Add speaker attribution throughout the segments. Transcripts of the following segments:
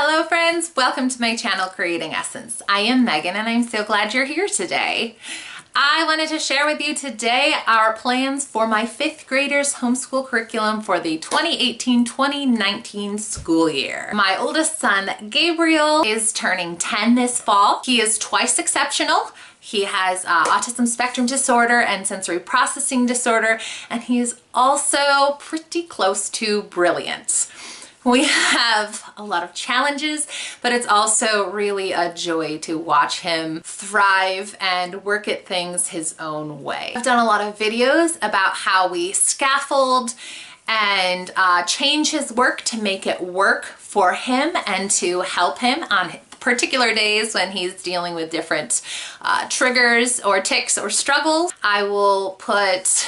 Speaker 1: Hello friends, welcome to my channel Creating Essence. I am Megan and I'm so glad you're here today. I wanted to share with you today our plans for my 5th graders homeschool curriculum for the 2018-2019 school year. My oldest son, Gabriel, is turning 10 this fall. He is twice exceptional. He has autism spectrum disorder and sensory processing disorder, and he is also pretty close to brilliant. We have a lot of challenges, but it's also really a joy to watch him thrive and work at things his own way. I've done a lot of videos about how we scaffold and change his work to make it work for him and to help him on particular days when he's dealing with different triggers or tics or struggles. I will put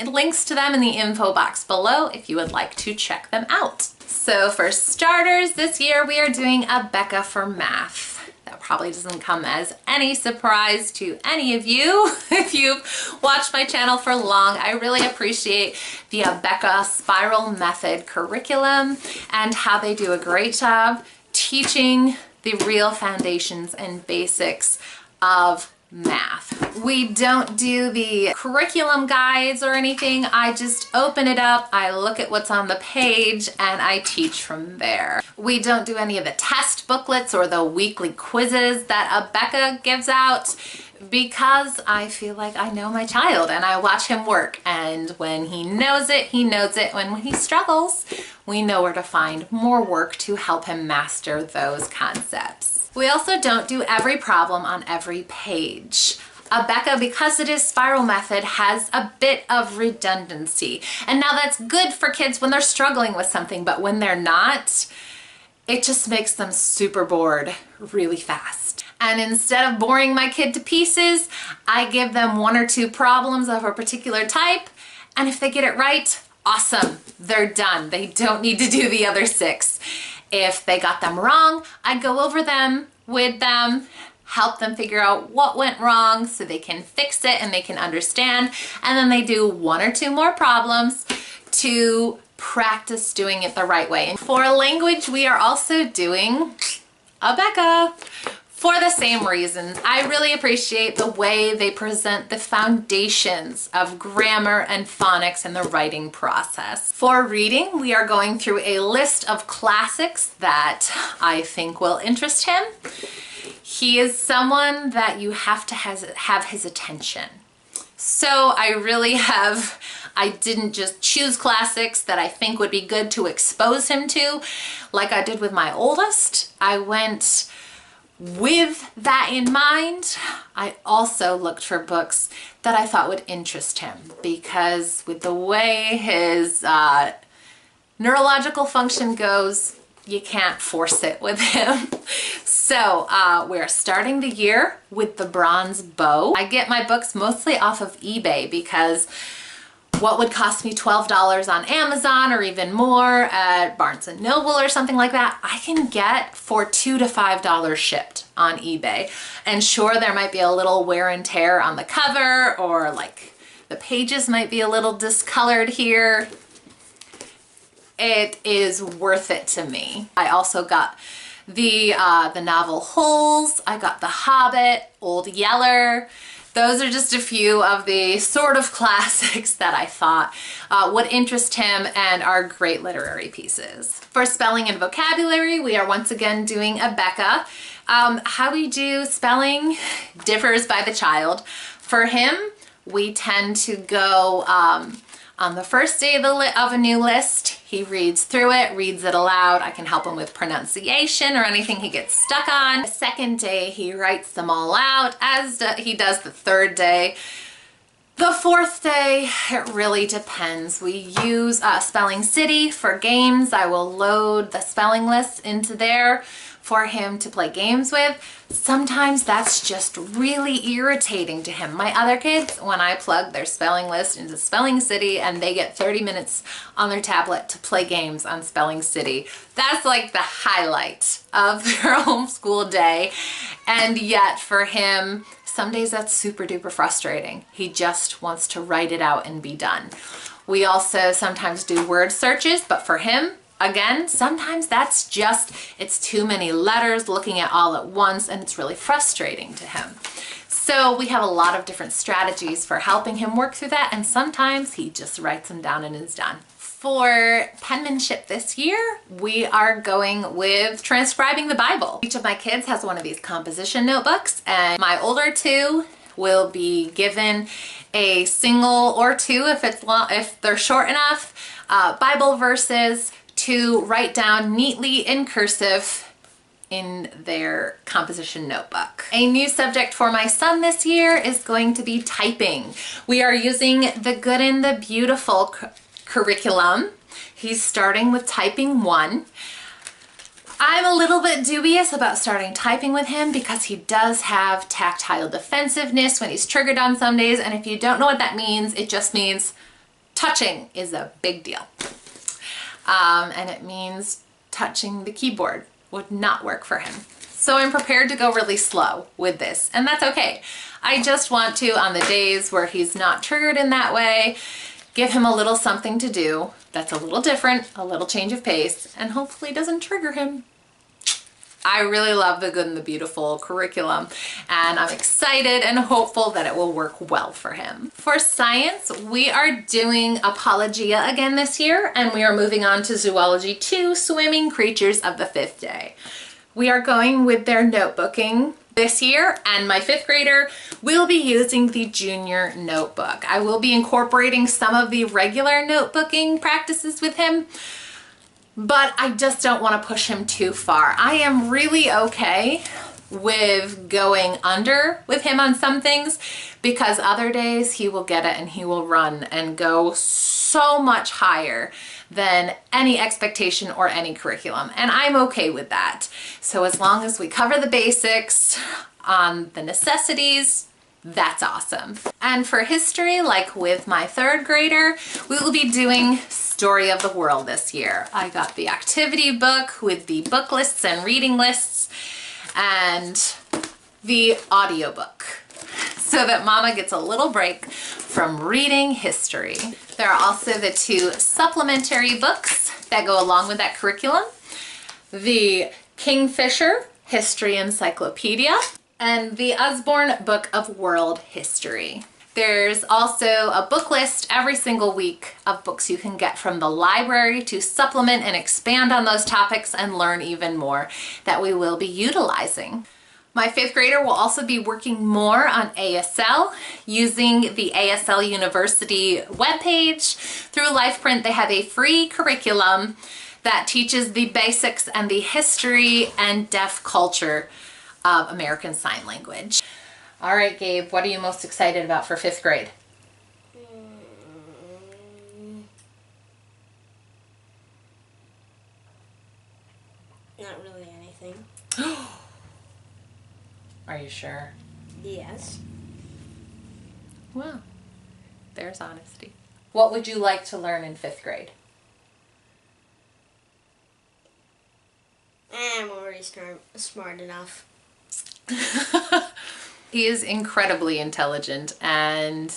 Speaker 1: links to them in the info box below if you would like to check them out. So for starters, this year we are doing a Becca for math. That probably doesn't come as any surprise to any of you if you've watched my channel for long. I really appreciate the Becca Spiral Method curriculum and how they do a great job teaching the real foundations and basics of math. We don't do the curriculum guides or anything. I just open it up, I look at what's on the page, and I teach from there. We don't do any of the test booklets or the weekly quizzes that Becca gives out because I feel like I know my child and I watch him work, and when he knows it, he knows it. When he struggles, we know where to find more work to help him master those concepts. We also don't do every problem on every page. Becca, because it is spiral method, has a bit of redundancy. And now that's good for kids when they're struggling with something, but when they're not, it just makes them super bored really fast. And instead of boring my kid to pieces, I give them 1 or 2 problems of a particular type, and if they get it right, awesome, they're done. They don't need to do the other 6. If they got them wrong, I go over them with them, help them figure out what went wrong so they can fix it and they can understand, and then they do 1 or 2 more problems to practice doing it the right way. And for language, we are also doing Becca for the same reasons. I really appreciate the way they present the foundations of grammar and phonics in the writing process. For reading, we are going through a list of classics that I think will interest him. He is someone that you have to have his attention. So I didn't just choose classics that I think would be good to expose him to like I did with my oldest. I went with that in mind. I also looked for books that I thought would interest him, because with the way his neurological function goes, you can't force it with him. So we're starting the year with the bronze bow. I get my books mostly off of eBay because what would cost me $12 on Amazon or even more at Barnes & Noble or something like that, I can get for $2 to $5 shipped on eBay. And sure, there might be a little wear and tear on the cover, or like the pages might be a little discolored here. It is worth it to me. I also got the novel Holes, I got The Hobbit, Old Yeller. Those are just a few of the sort of classics that I thought would interest him and are great literary pieces. For spelling and vocabulary, we are once again doing Becca. How we do spelling differs by the child. For him, we tend to go on the first day of a new list, he reads through it, reads it aloud. I can help him with pronunciation or anything he gets stuck on. The second day, he writes them all out, as he does the third day. The fourth day, it really depends. We use Spelling City for games. I will load the spelling lists into there for him to play games with. Sometimes that's just really irritating to him. My other kids, when I plug their spelling list into Spelling City and they get 30 minutes on their tablet to play games on Spelling City, that's like the highlight of their homeschool day. And yet for him, some days that's super duper frustrating. He just wants to write it out and be done. We also sometimes do word searches, but for him, Again, sometimes that's just, it's too many letters looking at all at once, and it's really frustrating to him. So we have a lot of different strategies for helping him work through that, and sometimes he just writes them down and is done. For penmanship this year, we are going with transcribing the Bible. Each of my kids has one of these composition notebooks, and my older two will be given a single or two, if they're short enough, Bible verses to write down neatly in cursive in their composition notebook. A new subject for my son this year is going to be typing. We are using the Good and the Beautiful curriculum. He's starting with typing 1. I'm a little bit dubious about starting typing with him because he does have tactile defensiveness when he's triggered on some days, and if you don't know what that means, it just means touching is a big deal. And it means touching the keyboard would not work for him. So I'm prepared to go really slow with this, and that's okay. I just want to, on the days where he's not triggered in that way, give him a little something to do that's a little different, a little change of pace, and hopefully doesn't trigger him. I really love the Good and the Beautiful curriculum, and I'm excited and hopeful that it will work well for him. For science, we are doing Apologia again this year, and we are moving on to Zoology 2, Swimming Creatures of the Fifth Day. We are going with their notebooking this year, and my 5th grader will be using the junior notebook. I will be incorporating some of the regular notebooking practices with him, but I just don't want to push him too far. I am really okay with going under with him on some things, because other days he will get it and he will run and go so much higher than any expectation or any curriculum, and I'm okay with that. So as long as we cover the basics on the necessities, that's awesome. And for history, like with my 3rd grader, we will be doing Story of the World this year. I got the activity book with the book lists and reading lists and the audiobook, so that Mama gets a little break from reading history. There are also the 2 supplementary books that go along with that curriculum. The Kingfisher History Encyclopedia and the Usborne Book of World History. There's also a book list every single week of books you can get from the library to supplement and expand on those topics and learn even more that we will be utilizing. My 5th grader will also be working more on ASL using the ASL University webpage. Through LifePrint, they have a free curriculum that teaches the basics and the history and deaf culture of American Sign Language. All right, Gabe, what are you most excited about for 5th grade?
Speaker 2: Not really anything.
Speaker 1: Are you sure?
Speaker 2: Yes.
Speaker 1: Well, there's honesty. What would you like to learn in 5th grade?
Speaker 2: I'm already smart enough.
Speaker 1: He is incredibly intelligent, and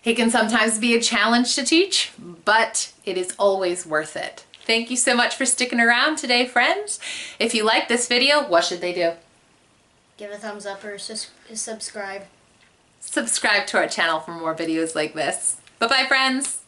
Speaker 1: he can sometimes be a challenge to teach, but it is always worth it. Thank you so much for sticking around today, friends. If you like this video, what should they do?
Speaker 2: Give a thumbs up or subscribe.
Speaker 1: Subscribe to our channel for more videos like this. Bye-bye, friends.